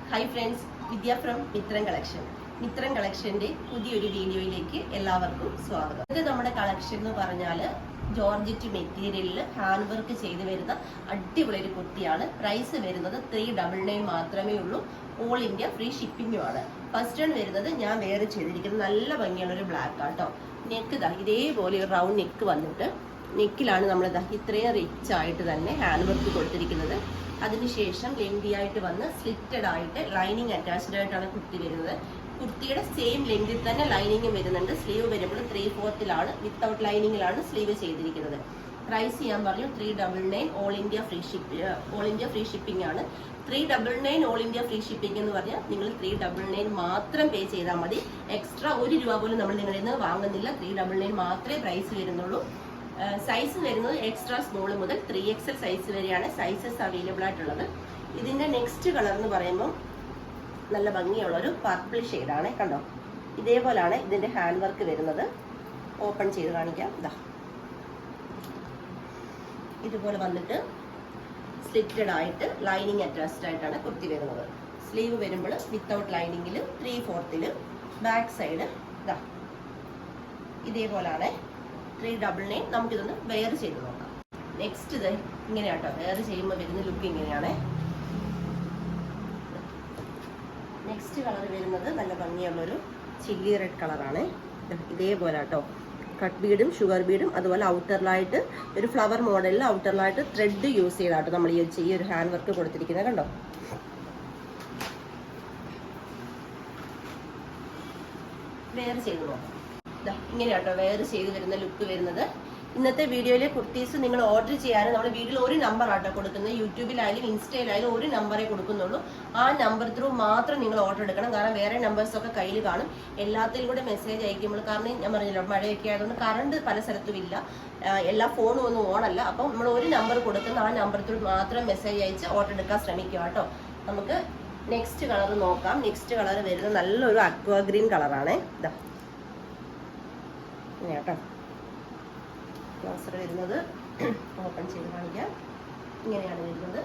Hi friends, Vidya from Mithran collection. Mithran കളക്ഷന്റെ പുതിയൊരു വീഡിയോയിലേക്ക് എല്ലാവർക്കും സ്വാഗതം. ഇത് നമ്മുടെ കളക്ഷൻ എന്ന് പറഞ്ഞാൽ ജോർജറ്റ് മെറ്റീരിയലിൽ ഹാൻഡ് വർക്ക് ചെയ്ത് വരുന്ന അടിപൊളി ഒരു കുർത്തിയാണ്. പ്രൈസ് വരുന്നത് 399 മാത്രമേ ഉള്ളൂ. ഓൾ ഇന്ത്യ ഫ്രീ ഷിപ്പിംഗുമാണ്. ഫസ്റ്റ് വൺ വരുന്നത് ഞാൻ വേറെ ചെയ്തിരിക്കുന്നത് നല്ല ഭംഗിയുള്ള ഒരു ബ്ലാക്ക് ആട്ടോ. നെക്ക് ഇതേപോലെ ഒരു റൗണ്ട് നെക്ക് വന്നിട്ട് നെക്കിലാണ് നമ്മൾ ഇത്രയും റിച്ച് ആയിട്ട് തന്നെ ഹാൻഡ് വർക്ക് കൊടുത്തിരിക്കുന്നത്. അതിനുശേഷം ലെങ്തി ആയിട്ട് വന്ന് സ്ലിറ്റഡ് ആയിട്ട് ലൈനിങ് അറ്റാച്ച്ഡ് ആയിട്ടാണ് കുർത്തി വരുന്നത്. കുർത്തിയുടെ സെയിം ലെങ്തിൽ തന്നെ ലൈനിങ് വരുന്നുണ്ട്. സ്ലീവ് വരുമ്പോൾ 3/4 വിത്തൗട്ട് ലൈനിങ്ങിലാണ് സ്ലീവ് ചെയ്തിരിക്കുന്നത്. പ്രൈസ് ഞാൻ പറഞ്ഞു 399 ഓൾ ഇന്ത്യ ഫ്രീ ഷിപ്പിംഗ് ആണ്. 399 ഓൾ ഇന്ത്യ ഫ്രീ ഷിപ്പിംഗ് എന്ന് പറഞ്ഞാൽ നിങ്ങൾ 399 മാത്രം പേ ചെയ്താൽ മതി. എക്സ്ട്രാ 1 രൂപ പോലും നമ്മൾ നിങ്ങളിൽ നിന്ന് വാങ്ങുന്നില്ല. 399 മാത്രമേ പ്രൈസ് വരുന്നുള്ളൂ. സൈസ് വരുന്നത് എക്സ്ട്രാ സ്മോൾ മുതൽ 3XL സൈസ് വരെയാണ് സൈസസ് അവൈലബിൾ ആയിട്ടുള്ളത്. ഇതിന്റെ നെക്സ്റ്റ് കളർ എന്ന് പറയുമ്പോൾ നല്ല ഭംഗിയുള്ള ഒരു പർപ്പിൾ ഷെയ്ഡാണ്. കണ്ടോ, ഇതേപോലാണ് ഇതിന്റെ ഹാൻഡ് വർക്ക് വരുന്നത്. ഓപ്പൺ ചെയ്ത് കാണിക്കാം. ഇതുപോലെ വന്നിട്ട് സ്ലിറ്റഡ് ആയിട്ട് ലൈനിങ് അറ്റാച്ച്ഡ് ആയിട്ടാണ് കുർത്തി വരുന്നത്. സ്ലീവ് വരുമ്പോൾ വിത്തൗട്ട് ലൈനിങ്ങിൽ 3/4 ബാക്ക് സൈഡ് ഇതേപോലാണ്. 399. നമുക്കിതൊന്ന് വെയർ ചെയ്ത് നോക്കാം. നെക്സ്റ്റ് ഇത് ഇങ്ങനെയാട്ടോ വെയർ ചെയ്യുമ്പോൾ വരുന്ന ലുക്ക് ഇങ്ങനെയാണ്. നെക്സ്റ്റ് കളർ വരുന്നത് നല്ല ഭംഗിയുള്ളൊരു ചില്ലി റെഡ് കളറാണ്. ഇതേപോലെ കേട്ടോ കട്ട് ബീഡും ഷുഗർ ബീഡും അതുപോലെ ഔട്ടറിലായിട്ട് ഒരു ഫ്ലവർ മോഡലിൽ ഔട്ടറിലായിട്ട് ത്രെഡ് യൂസ് ചെയ്താട്ടോ നമ്മൾ ഈ ഒരു ഹാൻഡ് വർക്ക് കൊടുത്തിരിക്കുന്നത്. കണ്ടോ, വെയർ ചെയ്ത് നോക്കാം. ഇങ്ങനെയാട്ടോ വെയർ ചെയ്ത് വരുന്ന ലുക്ക് വരുന്നത്. ഇന്നത്തെ വീഡിയോയിലെ കുർത്തീസ് നിങ്ങൾ ഓർഡർ ചെയ്യാനും നമ്മുടെ വീഡിയോയിൽ ഒരു നമ്പർ ആട്ടോ കൊടുക്കുന്നത്. യൂട്യൂബിലായാലും ഇൻസ്റ്റയിലായാലും ഒരു നമ്പറേ കൊടുക്കുന്നുള്ളൂ. ആ നമ്പർ ത്രൂ മാത്രം നിങ്ങൾ ഓർഡർ എടുക്കണം. കാരണം വേറെ നമ്പേഴ്സൊക്കെ കയ്യിൽ കാണും. എല്ലാത്തിലും കൂടെ മെസ്സേജ് അയക്കുമ്പോൾ, കാരണം ഞാൻ പറഞ്ഞല്ലോ മഴയൊക്കെ ആയതുകൊണ്ട് കറണ്ട് പല സ്ഥലത്തും ഇല്ല, എല്ലാ ഫോണും ഒന്നും ഓണല്ല. അപ്പം നമ്മൾ ഒരു നമ്പർ കൊടുക്കുന്ന ആ നമ്പർ ത്രൂ മാത്രം മെസ്സേജ് അയച്ച് ഓർഡർ എടുക്കാൻ ശ്രമിക്കുക കേട്ടോ. നമുക്ക് നെക്സ്റ്റ് കളർ നോക്കാം. നെക്സ്റ്റ് കളർ വരുന്നത് നല്ലൊരു അക്വാ ഗ്രീൻ കളറാണ്. കേട്ടോ ക്ലോസർ വരുന്നത് ഓപ്പൺ ചെയ്ത് കാണിക്കാം. ഇങ്ങനെയാണ് വരുന്നത്.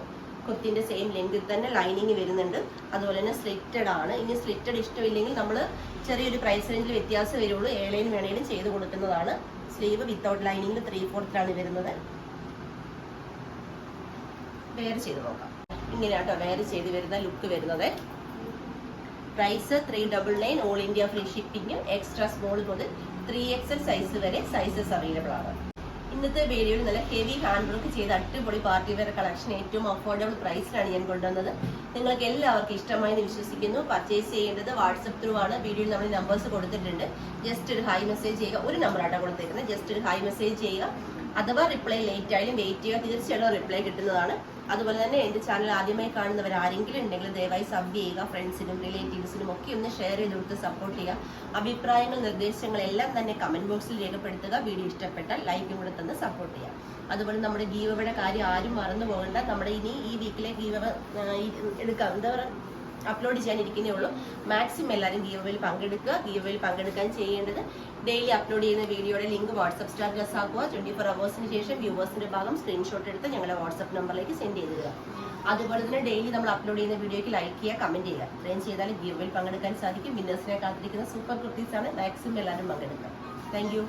കുർത്തിന്റെ സെയിം ലെങ്തിൽ തന്നെ ലൈനിങ് വരുന്നുണ്ട്. അതുപോലെ തന്നെ സ്ലിറ്റഡ് ആണ്. ഇനി സ്ലിറ്റഡ് ഇഷ്ടമില്ലെങ്കിൽ നമ്മൾ ചെറിയൊരു പ്രൈസ് റേഞ്ചിൽ വ്യത്യാസം വരുള്ളൂ. ഏളേന് വേണേലും ചെയ്ത് കൊടുക്കുന്നതാണ്. സ്ലീവ് വിത്തൗട്ട് ലൈനിങ്ങിൽ 3/4 വരുന്നത്. വെയർ ചെയ്ത് നോക്കാം. ഇങ്ങനെയാട്ടോ വെയർ ചെയ്ത് വരുന്ന ലുക്ക് വരുന്നത്. Price 399 all India free shipping. Extra small മുതൽ 3XL സൈസ് വരെ സൈസസ് അവൈലബിൾ ആണ്. ഇന്നത്തെ വീഡിയോയിൽ നല്ല ഹെവി ഹാൻഡ് വർക്ക് ചെയ്ത അടിപൊളി പാർട്ടി വെയർ കളക്ഷൻ ഏറ്റവും അഫോർഡബിൾ പ്രൈസിലാണ് ഞാൻ കൊണ്ടുവന്നത്. നിങ്ങൾക്ക് എല്ലാവർക്കും ഇഷ്ടമായെന്ന് വിശ്വസിക്കുന്നു. പർച്ചേസ് ചെയ്യേണ്ടത് വാട്സപ്പ് ത്രൂ ആണ്. വീഡിയോയിൽ നമ്മൾ നമ്പേഴ്സ് കൊടുത്തിട്ടുണ്ട്. ജസ്റ്റ് ഒരു ഹൈ മെസ്സേജ് ചെയ്യുക. ഒരു നമ്പറാട്ടോ കൊടുത്തിരിക്കുന്നത്. ജസ്റ്റ് ഒരു ഹൈ മെസ്സേജ് ചെയ്യുക. അഥവാ റിപ്ലൈ ലേറ്റ് ആയാലും വെയിറ്റ് ചെയ്യുക. തീർച്ചയായിട്ടും റിപ്ലൈ കിട്ടുന്നതാണ്. അതുപോലെ തന്നെ എൻ്റെ ചാനൽ ആദ്യമായി കാണുന്നവർ ആരെങ്കിലും ഉണ്ടെങ്കിൽ ദയവായി സബ് ചെയ്യുക. ഫ്രണ്ട്സിനും റിലേറ്റീവ്സിനും ഒക്കെ ഒന്ന് ഷെയർ ചെയ്ത് കൊടുത്ത് സപ്പോർട്ട് ചെയ്യുക. അഭിപ്രായങ്ങൾ നിർദ്ദേശങ്ങൾ എല്ലാം തന്നെ കമന്റ് ബോക്സിൽ രേഖപ്പെടുത്തുക. വീഡിയോ ഇഷ്ടപ്പെട്ടാൽ ലൈക്കും കൂടെ തന്ന് സപ്പോർട്ട് ചെയ്യുക. അതുപോലെ നമ്മുടെ ഗീവയുടെ കാര്യം ആരും മറന്നു പോകണ്ട. നമ്മുടെ ഇനി ഈ വീക്കിലെ ഗീവ എടുക്കാം, എന്താ പറയുക, അപ്ലോഡ് ചെയ്യാനിരിക്കുന്നേ ഉള്ളൂ. മാക്സിമം എല്ലാവരും ഗീവയിൽ പങ്കെടുക്കുക. ഗീവയിൽ പങ്കെടുക്കാൻ ചെയ്യേണ്ടത് ഡെയിലി അപ്ലോഡ് ചെയ്യുന്ന വീഡിയോയുടെ ലിങ്ക് വാട്സ്ആപ്പ് സ്റ്റാറ്റസ് ആക്കുക. 24 hours ശേഷം വ്യൂവേഴ്സിന്റെ ഭാഗം സ്ക്രീൻഷോട്ട് എടുത്ത് ഞങ്ങളുടെ വാട്സ്ആപ്പ് നമ്പറിലേക്ക് സെൻഡ് ചെയ്ത് തരിക. അതുപോലെ തന്നെ ഡെയിലി നമ്മൾ അപ്ലോഡ് ചെയ്യുന്ന വീഡിയോയ്ക്ക് ലൈക്ക് ചെയ്യുക, കമന്റ് ചെയ്യുക. ഇത്രയും ചെയ്താൽ ഗീവയിൽ പങ്കെടുക്കാൻ സാധിക്കും. വിന്നേഴ്സിനെ കാത്തിരിക്കുന്ന സൂപ്പർ കുർത്തീസാണ്. മാക്സിമം എല്ലാവരും പങ്കെടുക്കുക. Thank you.